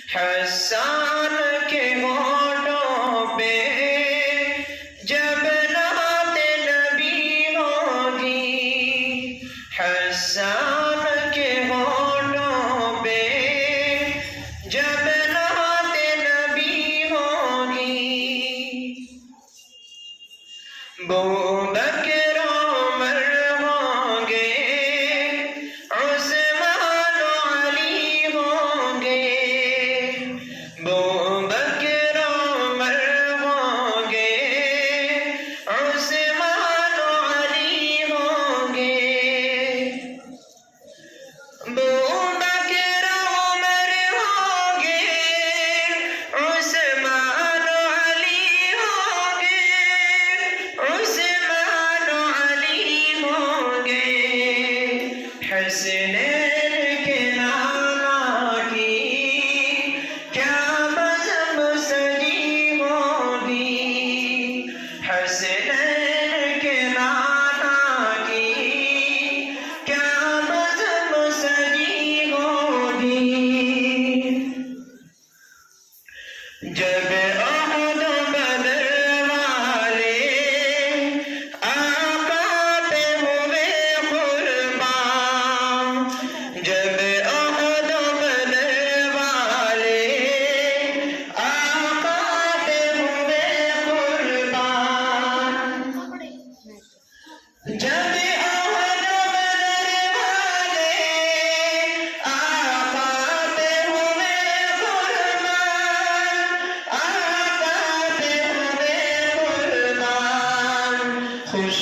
हसन के होठों पे जब नात नबी होगी, हसन के होठों पे जब नात नबी होगी, बू बकर उमर होंगे, उस्मान अली होंगे, बू बकर उमर होंगे, उस्मान अली होंगे, बू बकर उमर होंगे, उस्मान अली होंगे, उस्मान अली होंगे, हसनैन के नाना की क्या बज़म सजी होगी, हसनैन के नाना की क्या बज़म सजी होगी। जब अहद बदर वाले आका पे हुए कुर्बान, जब अहद बदर वाले आका पे हुए कुर्बान, जब अहद बदर वाले आका पे हुए कुर्बान, आका पे हुए कुर्बान, खुश